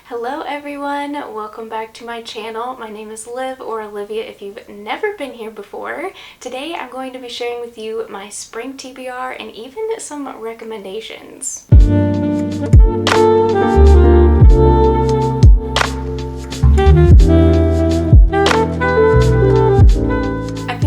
Hello everyone, welcome back to my channel. My name is Liv, or Olivia if you've never been here before. Today I'm going to be sharing with you my spring TBR and even some recommendations.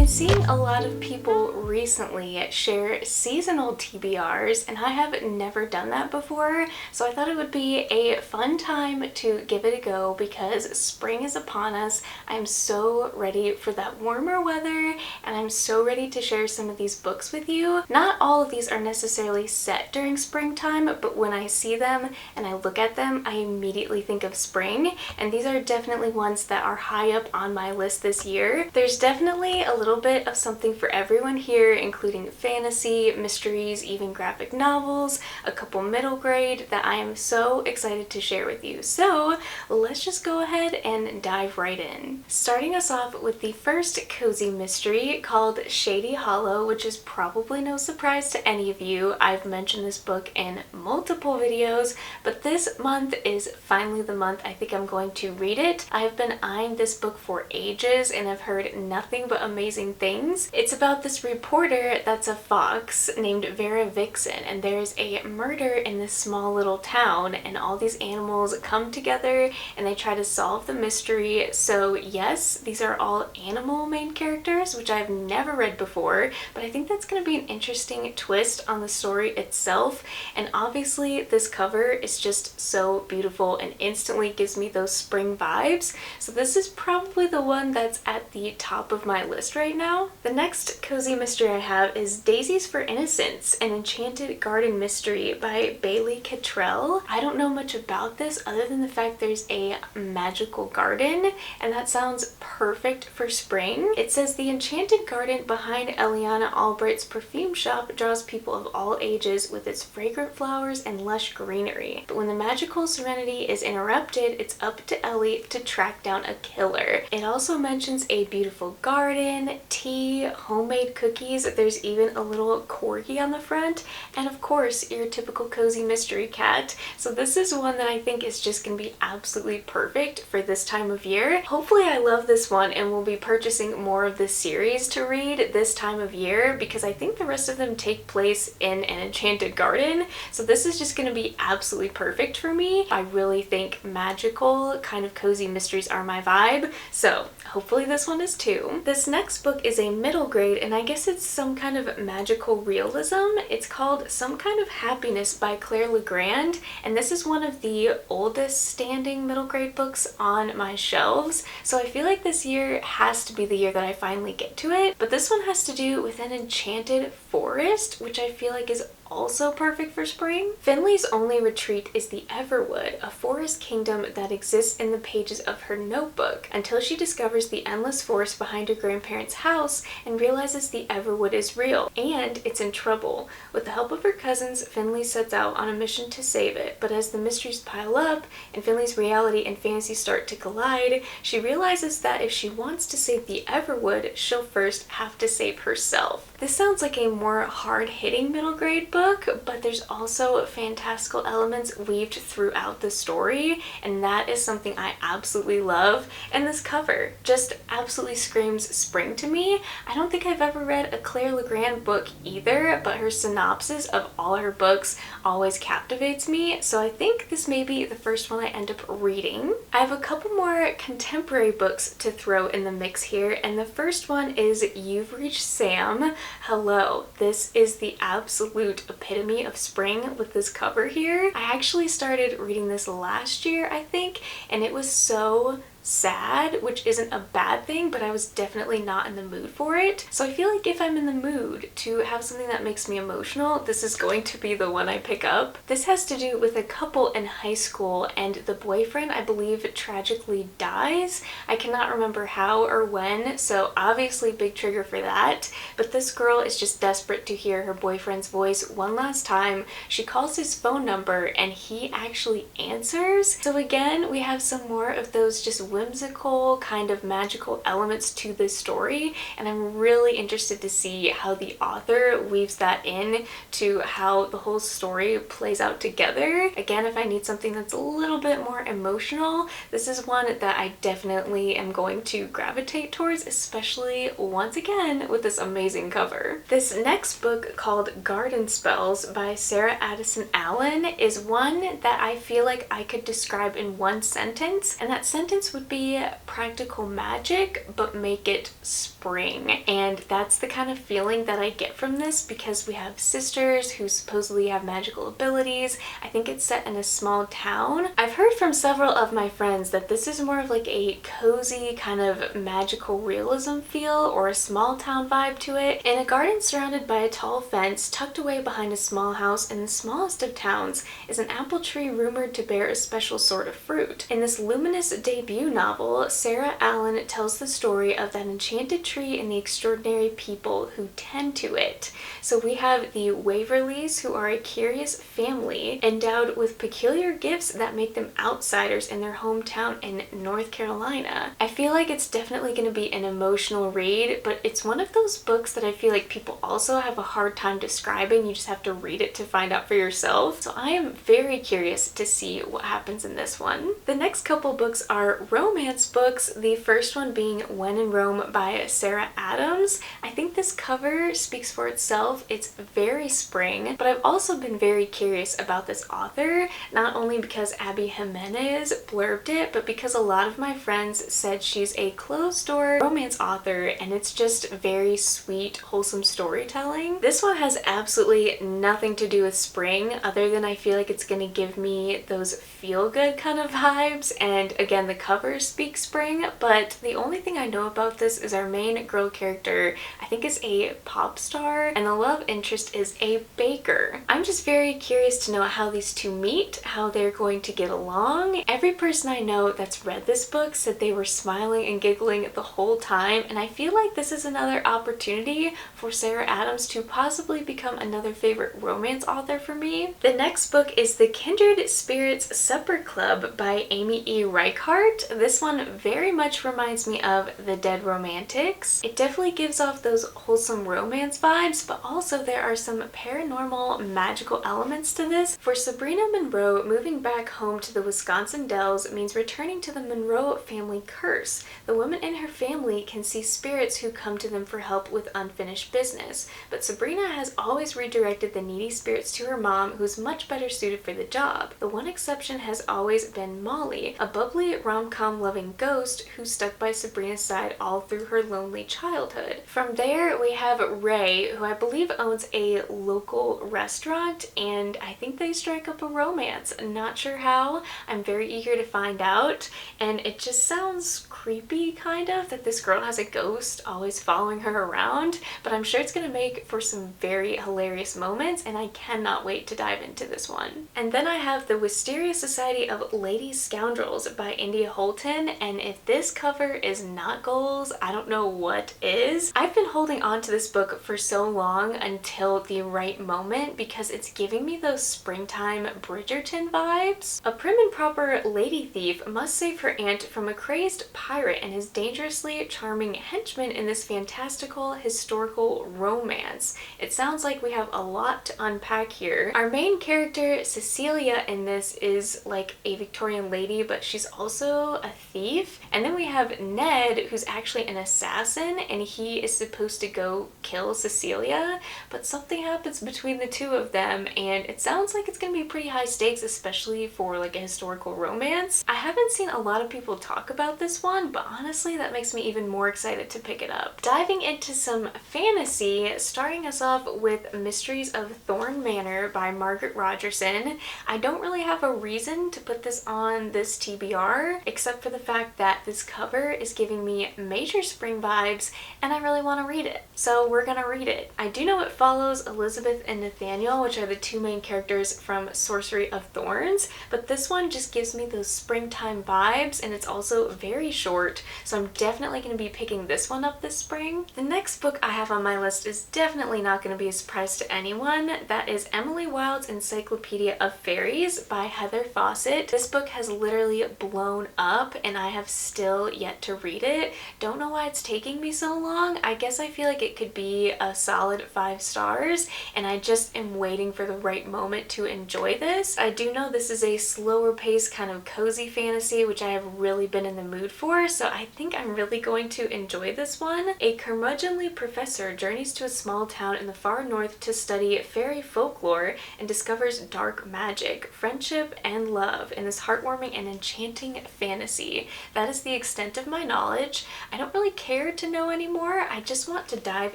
Seeing a lot of people recently share seasonal TBRs, and I have never done that before, so I thought it would be a fun time to give it a go because spring is upon us. I'm so ready for that warmer weather, and I'm so ready to share some of these books with you. Not all of these are necessarily set during springtime, but when I see them and I look at them, I immediately think of spring, and these are definitely ones that are high up on my list this year. There's definitely a little bit of something for everyone here, including fantasy, mysteries, even graphic novels, a couple middle grade that I am so excited to share with you. So let's just go ahead and dive right in. Starting us off with the first cozy mystery called Shady Hollow, which is probably no surprise to any of you. I've mentioned this book in multiple videos, but this month is finally the month I think I'm going to read it. I've been eyeing this book for ages and I've heard nothing but amazing things. It's about this reporter that's a fox named Vera Vixen, and there's a murder in this small little town, and all these animals come together and they try to solve the mystery. So yes, these are all animal main characters, which I've never read before, but I think that's going to be an interesting twist on the story itself. And obviously this cover is just so beautiful and instantly gives me those spring vibes. So this is probably the one that's at the top of my list right now. The next cozy mystery I have is Daisies for Innocence, an Enchanted Garden mystery by Bailey Cattrell. I don't know much about this other than the fact there's a magical garden, and that sounds perfect for spring. It says the enchanted garden behind Eliana Albright's perfume shop draws people of all ages with its fragrant flowers and lush greenery. But when the magical serenity is interrupted, it's up to Ellie to track down a killer. It also mentions a beautiful garden, tea, homemade cookies, there's even a little corgi on the front, and of course your typical cozy mystery cat. So this is one that I think is just gonna be absolutely perfect for this time of year. Hopefully I love this one and will be purchasing more of this series to read this time of year because I think the rest of them take place in an enchanted garden. So this is just gonna be absolutely perfect for me. I really think magical kind of cozy mysteries are my vibe, so hopefully this one is too. This next book is a middle grade, and I guess it's some kind of magical realism. It's called Some Kind of Happiness by Claire Legrand, and this is one of the oldest standing middle grade books on my shelves, so I feel like this year has to be the year that I finally get to it. But this one has to do with an enchanted forest, which I feel like is also perfect for spring. Finley's only retreat is the Everwood, a forest kingdom that exists in the pages of her notebook, until she discovers the endless forest behind her grandparents' house and realizes the Everwood is real, and it's in trouble. With the help of her cousins, Finley sets out on a mission to save it, but as the mysteries pile up and Finley's reality and fantasy start to collide, she realizes that if she wants to save the Everwood, she'll first have to save herself. This sounds like a more hard-hitting middle grade book, but there's also fantastical elements weaved throughout the story, and that is something I absolutely love. And this cover just absolutely screams spring to me. I don't think I've ever read a Claire Legrand book either, but her synopsis of all her books always captivates me, so I think this may be the first one I end up reading. I have a couple more contemporary books to throw in the mix here, and the first one is You've Reached Sam. Hello. This is the absolute epitome of spring with this cover here. I actually started reading this last year, I think, and it was so sad, which isn't a bad thing, but I was definitely not in the mood for it. So I feel like if I'm in the mood to have something that makes me emotional, this is going to be the one I pick up. This has to do with a couple in high school, and the boyfriend, I believe, tragically dies. I cannot remember how or when, so obviously big trigger for that. But this girl is just desperate to hear her boyfriend's voice one last time. She calls his phone number and he actually answers. So again, we have some more of those just whimsical kind of magical elements to this story, and I'm really interested to see how the author weaves that in to how the whole story plays out together. Again, if I need something that's a little bit more emotional, this is one that I definitely am going to gravitate towards, especially once again with this amazing cover. This next book, called Garden Spells by Sarah Addison Allen, is one that I feel like I could describe in one sentence, and that sentence would be practical magic, but make it spring. And that's the kind of feeling that I get from this, because we have sisters who supposedly have magical abilities. I think it's set in a small town. I've heard from several of my friends that this is more of like a cozy kind of magical realism feel, or a small town vibe to it, in a garden surrounded by a tall fence tucked away behind a small house in the smallest of towns is an apple tree rumored to bear a special sort of fruit. In this luminous debut novel, Sarah Allen tells the story of that enchanted tree and the extraordinary people who tend to it. So we have the Waverleys, who are a curious family endowed with peculiar gifts that make them outsiders in their hometown in North Carolina. I feel like it's definitely going to be an emotional read, but it's one of those books that I feel like people also have a hard time describing. You just have to read it to find out for yourself. So I am very curious to see what happens in this one. The next couple books are romance books, the first one being When in Rome by Sarah Adams. I think this cover speaks for itself. It's very spring, but I've also been very curious about this author, not only because Abby Jimenez blurbed it, but because a lot of my friends said she's a closed-door romance author, and it's just very sweet, wholesome storytelling. This one has absolutely nothing to do with spring, other than I feel like it's going to give me those feel-good kind of vibes, and again, the covers speak spring, but the only thing I know about this is our main girl character, I think, is a pop star, and the love interest is a baker. I'm just very curious to know how these two meet, how they're going to get along. Every person I know that's read this book said they were smiling and giggling the whole time, and I feel like this is another opportunity for Sarah Adams to possibly become another favorite romance author for me. The next book is The Kindred Spirits Supper Club by Amy E. Reichert. This one very much reminds me of The Dead Romantics. It definitely gives off those wholesome romance vibes, but also there are some paranormal magical elements to this. For Sabrina Monroe, moving back home to the Wisconsin Dells means returning to the Monroe family curse. The woman in her family can see spirits who come to them for help with unfinished business, but Sabrina has always redirected the needy spirits to her mom, who's much better suited for the job. The one exception has always been Molly, a bubbly rom-com loving ghost who stuck by Sabrina's side all through her lonely childhood. From there we have Ray, who I believe owns a local restaurant, and I think they strike up a romance. I'm not sure how. I'm very eager to find out, and it just sounds creepy kind of that this girl has a ghost always following her around, but I'm sure it's going to make for some very hilarious moments, and I cannot wait to dive into this one. And then I have The Wisteria Society of Lady Scoundrels by India Holton, and if this cover is not goals, I don't know what is. I've been holding on to this book for so long until the right moment because it's giving me those springtime Bridgerton vibes. A prim and proper lady thief must save her aunt from a crazed pirate and his dangerously charming henchman in this fantastical historical romance. It sounds like we have a lot to unpack here. Our main character, Cecilia, in this is like a Victorian lady, but she's also a thief. And then we have Ned, who's actually an assassin, and he is supposed to go kill Cecilia, but something happens between the two of them, and it sounds like it's gonna be pretty high stakes, especially for like a historical romance. I haven't seen a lot of people talk about this one, but honestly that makes me even more excited to pick it up. Diving into some fantasy, starting us off with Mysteries of Thorn Manor by Margaret Rogerson. I don't really have a reason to put this on this TBR, except for the fact that this cover is giving me major spring vibes, and I really want to read it. So we're gonna read it. I do know it follows Elizabeth and Nathaniel, which are the two main characters from Sorcery of Thorns, but this one just gives me those springtime vibes, and it's also very short, so I'm definitely going to be picking this one up this spring. The next book I have on my list is definitely not going to be a surprise to anyone. That is Emily Wilde's Encyclopedia of Faeries by Heather Fawcett. This book has literally blown up. up and I have still yet to read it. Don't know why it's taking me so long. I guess I feel like it could be a solid 5 stars and I just am waiting for the right moment to enjoy this. I do know this is a slower paced kind of cozy fantasy, which I have really been in the mood for, so I think I'm really going to enjoy this one. A curmudgeonly professor journeys to a small town in the far north to study fairy folklore and discovers dark magic, friendship, and love in this heartwarming and enchanting fantasy. That is the extent of my knowledge. I don't really care to know anymore. I just want to dive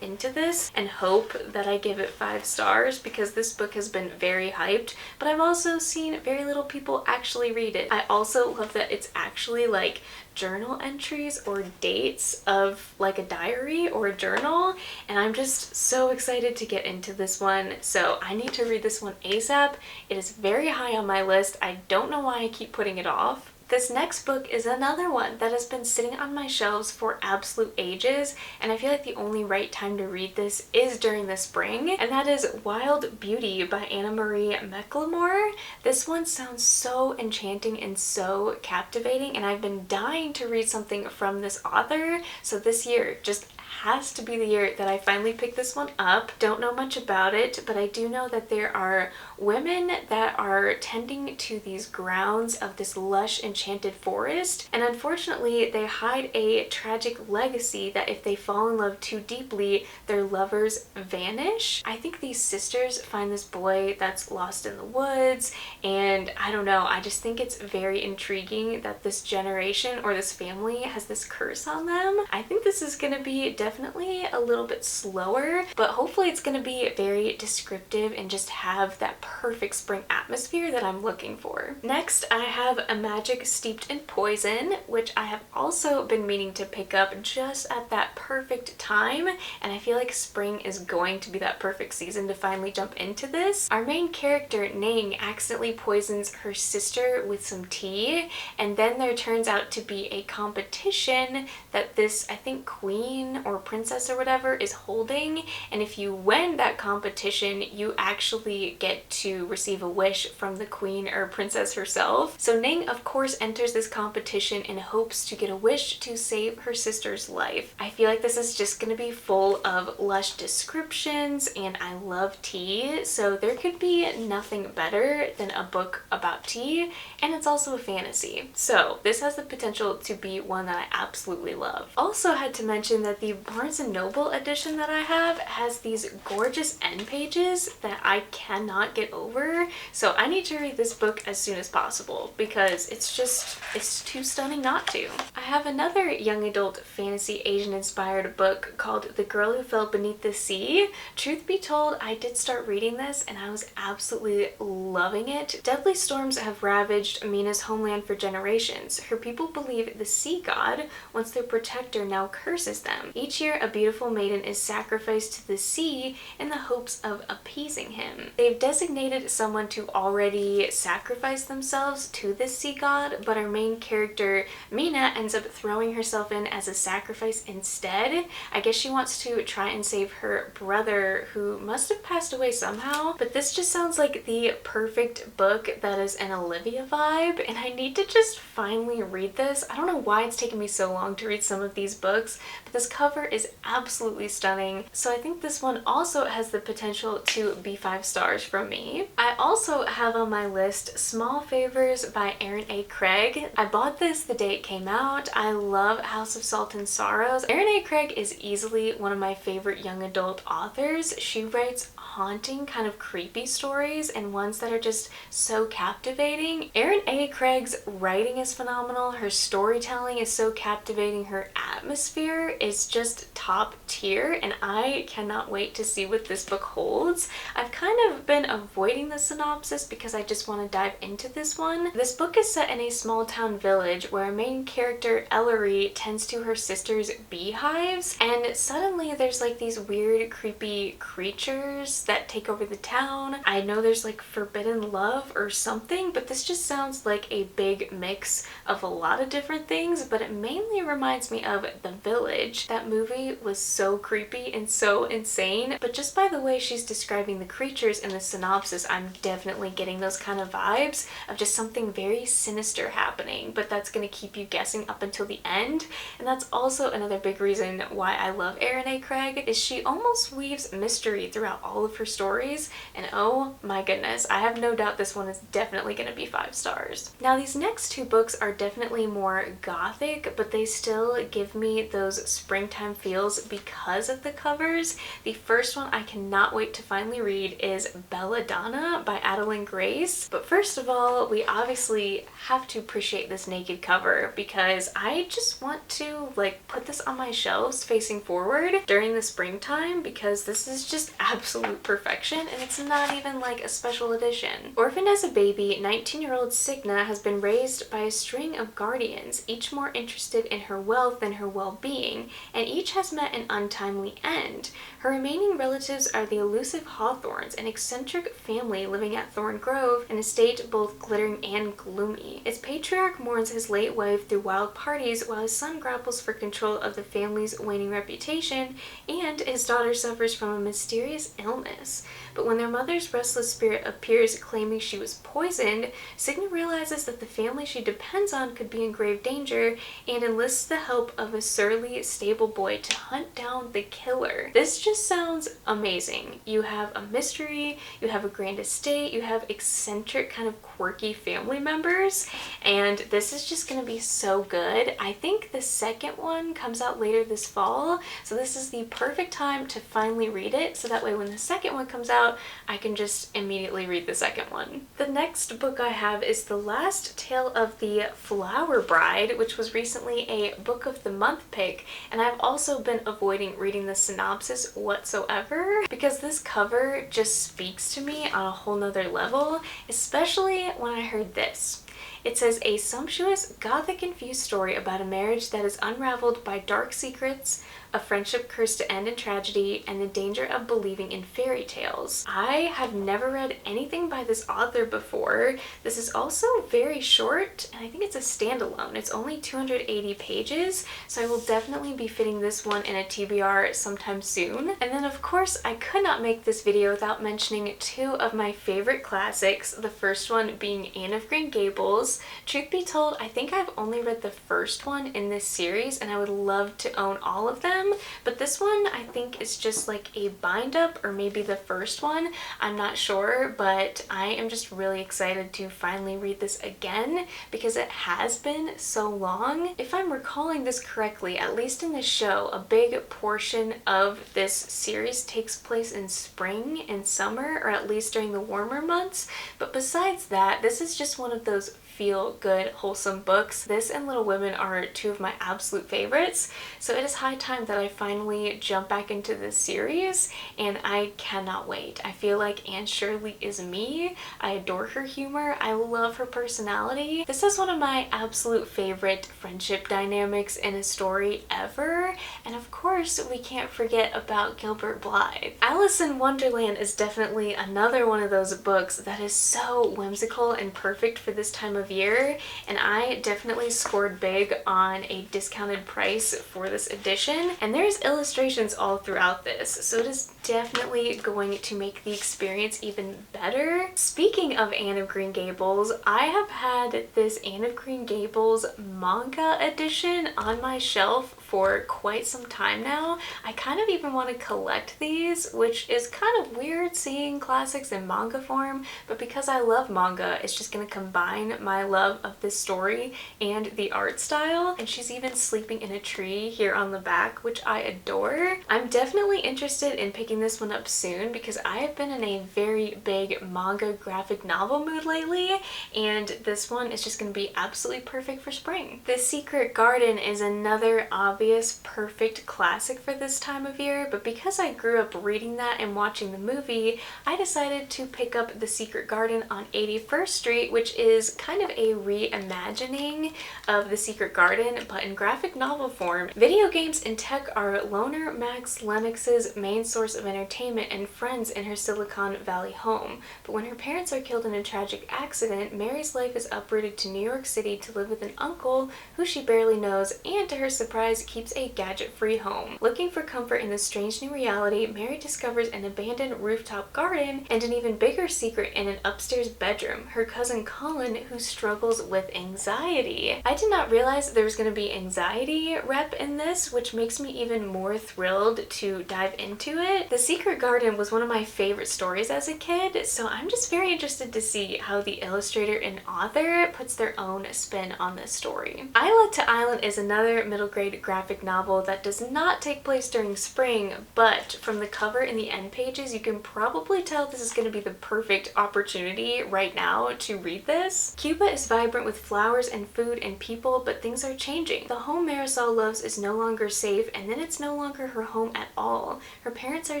into this and hope that I give it 5 stars because this book has been very hyped, but I've also seen very little people actually read it. I also love that it's actually like journal entries or dates of like a diary or a journal, and I'm just so excited to get into this one. So I need to read this one ASAP. It is very high on my list. I don't know why I keep putting it off. This next book is another one that has been sitting on my shelves for absolute ages, and I feel like the only right time to read this is during the spring, and that is Wild Beauty by Anna Marie McLamore. This one sounds so enchanting and so captivating, and I've been dying to read something from this author, so this year just has to be the year that I finally picked this one up. Don't know much about it, but I do know that there are women that are tending to these grounds of this lush enchanted forest, and unfortunately they hide a tragic legacy that if they fall in love too deeply, their lovers vanish. I think these sisters find this boy that's lost in the woods, and I don't know, I just think it's very intriguing that this generation or this family has this curse on them. I think this is gonna be definitely a little bit slower, but hopefully it's going to be very descriptive and just have that perfect spring atmosphere that I'm looking for. Next, I have A Magic Steeped in Poison, which I have also been meaning to pick up just at that perfect time, and I feel like spring is going to be that perfect season to finally jump into this. Our main character, Ning, accidentally poisons her sister with some tea, and then there turns out to be a competition that this, I think, queen or princess or whatever is holding, and if you win that competition you actually get to receive a wish from the queen or princess herself. So Ning of course enters this competition in hopes to get a wish to save her sister's life. I feel like this is just going to be full of lush descriptions, and I love tea, so there could be nothing better than a book about tea, and it's also a fantasy. So this has the potential to be one that I absolutely love. Also had to mention that the Barnes & Noble edition that I have has these gorgeous end pages that I cannot get over, so I need to read this book as soon as possible because it's too stunning not to. I have another young adult fantasy Asian inspired book called The Girl Who Fell Beneath the Sea. Truth be told, I did start reading this and I was absolutely loving it. Deadly storms have ravaged Mina's homeland for generations. Her people believe the sea god, once their protector, now curses them. Each year, a beautiful maiden is sacrificed to the sea in the hopes of appeasing him. They've designated someone to already sacrifice themselves to this sea god, but our main character, Mina, ends up throwing herself in as a sacrifice instead. I guess she wants to try and save her brother, who must have passed away somehow, but this just sounds like the perfect book that is an Olivia vibe, and I need to just finally read this. I don't know why it's taken me so long to read some of these books, but this cover is absolutely stunning, so I think this one also has the potential to be 5 stars from me. I also have on my list Small Favors by Erin A. Craig. I bought this the day it came out. I love House of Salt and Sorrows. Erin A. Craig is easily one of my favorite young adult authors. She writes haunting, kind of creepy stories and ones that are just so captivating. Erin A. Craig's writing is phenomenal. Her storytelling is so captivating. Her atmosphere is just top tier, and I cannot wait to see what this book holds. I've kind of been avoiding the synopsis because I just want to dive into this one. This book is set in a small town village where our main character Ellery tends to her sister's beehives, and suddenly there's like these weird creepy creatures cults that take over the town. I know there's like forbidden love or something, but this just sounds like a big mix of a lot of different things, but it mainly reminds me of The Village. That movie was so creepy and so insane, but just by the way she's describing the creatures in the synopsis, I'm definitely getting those kind of vibes of just something very sinister happening, but that's going to keep you guessing up until the end. And that's also another big reason why I love Erin A. Craig, is she almost weaves mystery throughout all of her stories, and oh my goodness, I have no doubt this one is definitely going to be 5 stars. Now these next 2 books are definitely more gothic, but they still give me those springtime feels because of the covers. The first one I cannot wait to finally read is Belladonna by Adeline Grace, but first of all, we obviously have to appreciate this naked cover because I just want to like put this on my shelves facing forward during the springtime because this is just absolute perfection, and it's not even like a special edition. Orphaned as a baby, 19-year-old Signa has been raised by a string of guardians, each more interested in her wealth than her well-being, and each has met an untimely end. Her remaining relatives are the elusive Hawthorns, an eccentric family living at Thorn Grove, an estate both glittering and gloomy. Its patriarch mourns his late wife through wild parties while his son grapples for control of the family's waning reputation, and his daughter suffers from a mysterious illness. But when their mother's restless spirit appears claiming she was poisoned, Signa realizes that the family she depends on could be in grave danger and enlists the help of a surly stable boy to hunt down the killer. This just sounds amazing. You have a mystery, you have a grand estate, you have eccentric kind of quirky family members, and this is just gonna be so good. I think the second one comes out later this fall, so this is the perfect time to finally read it, so that way when the second one comes out, I can just immediately read the second one. The next book I have is The Last Tale of the Flower Bride, which was recently a Book of the Month pick, and I've also been avoiding reading the synopsis whatsoever because this cover just speaks to me on a whole nother level, especially when I heard this. It says, a sumptuous, gothic-infused story about a marriage that is unraveled by dark secrets, a friendship cursed to end in tragedy, and the danger of believing in fairy tales. I have never read anything by this author before. This is also very short, and I think it's a standalone. It's only 280 pages, so I will definitely be fitting this one in a TBR sometime soon. And then of course, I could not make this video without mentioning 2 of my favorite classics, the first one being Anne of Green Gables. Truth be told, I think I've only read the first one in this series, and I would love to own all of them. But this one I think is just like a bind up, or maybe the first one, I'm not sure, but I am just really excited to finally read this again because it has been so long. If I'm recalling this correctly, at least in the show, a big portion of this series takes place in spring and summer, or at least during the warmer months, but besides that, this is just one of those feel good, wholesome books. This and Little Women are 2 of my absolute favorites, so it is high time that I finally jump back into this series, and I cannot wait. I feel like Anne Shirley is me. I adore her humor. I love her personality. This is one of my absolute favorite friendship dynamics in a story ever, and of course we can't forget about Gilbert Blythe. Alice in Wonderland is definitely another one of those books that is so whimsical and perfect for this time of year, and I definitely scored big on a discounted price for this edition, and there's illustrations all throughout this, so it is definitely going to make the experience even better. Speaking of Anne of Green Gables, I have had this Anne of Green Gables manga edition on my shelf for quite some time now. I kind of even want to collect these, which is kind of weird seeing classics in manga form, but because I love manga, it's just going to combine my love of this story and the art style. And she's even sleeping in a tree here on the back, which I adore. I'm definitely interested in picking this one up soon because I have been in a very big manga graphic novel mood lately, and this one is just going to be absolutely perfect for spring. The Secret Garden is another obvious obvious, perfect classic for this time of year, but because I grew up reading that and watching the movie, I decided to pick up The Secret Garden on 81st Street, which is kind of a reimagining of The Secret Garden, but in graphic novel form. Video games and tech are Loner Max Lennox's main source of entertainment and friends in her Silicon Valley home, but when her parents are killed in a tragic accident, Mary's life is uprooted to New York City to live with an uncle who she barely knows and, to her surprise, keeps a gadget-free home. Looking for comfort in this strange new reality, Mary discovers an abandoned rooftop garden and an even bigger secret in an upstairs bedroom, her cousin Colin, who struggles with anxiety. I did not realize there was going to be anxiety rep in this, which makes me even more thrilled to dive into it. The Secret Garden was one of my favorite stories as a kid, so I'm just very interested to see how the illustrator and author puts their own spin on this story. Isla to Island is another middle grade graphic novel that does not take place during spring, but from the cover and the end pages, you can probably tell this is going to be the perfect opportunity right now to read this. Cuba is vibrant with flowers and food and people, but things are changing. The home Marisol loves is no longer safe, and then it's no longer her home at all. Her parents are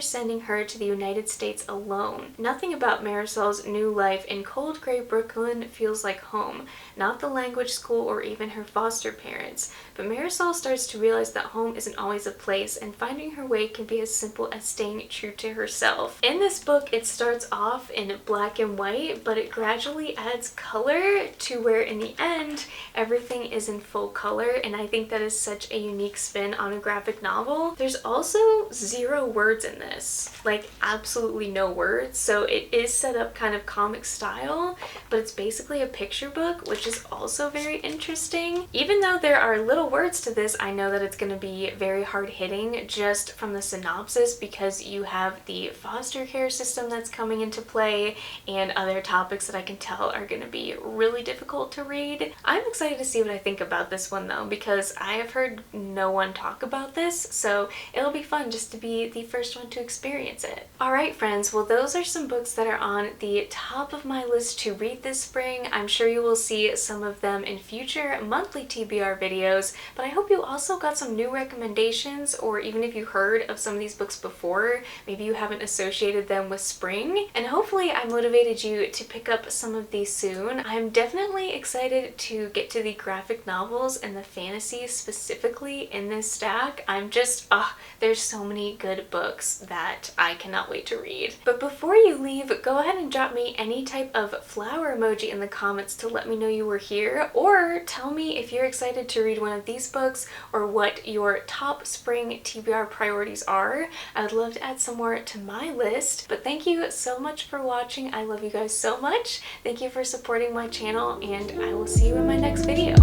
sending her to the United States alone. Nothing about Marisol's new life in cold gray Brooklyn feels like home, not the language school or even her foster parents. But Marisol starts to realize that home isn't always a place, and finding her way can be as simple as staying true to herself. In this book, it starts off in black and white, but it gradually adds color to where in the end, everything is in full color, and I think that is such a unique spin on a graphic novel. There's also 0 words in this, like absolutely no words, so it is set up kind of comic style, but it's basically a picture book, which is also very interesting. Even though there are little words to this, I know that it's going to be very hard-hitting just from the synopsis, because you have the foster care system that's coming into play and other topics that I can tell are going to be really difficult to read. I'm excited to see what I think about this one though, because I have heard no one talk about this, so it'll be fun just to be the first one to experience it. Alright friends, well those are some books that are on the top of my list to read this spring. I'm sure you will see some of them in future monthly TBR videos, but I hope you also got some new recommendations, or even if you heard of some of these books before, maybe you haven't associated them with spring, and hopefully I motivated you to pick up some of these soon. I'm definitely excited to get to the graphic novels and the fantasy specifically in this stack. I'm just, there's so many good books that I cannot wait to read. But before you leave, go ahead and drop me any type of flower emoji in the comments to let me know you were here, or tell me if you're excited to read one of these books or what your top spring TBR priorities are. I would love to add some more to my list, but thank you so much for watching. I love you guys so much. Thank you for supporting my channel, and I will see you in my next video.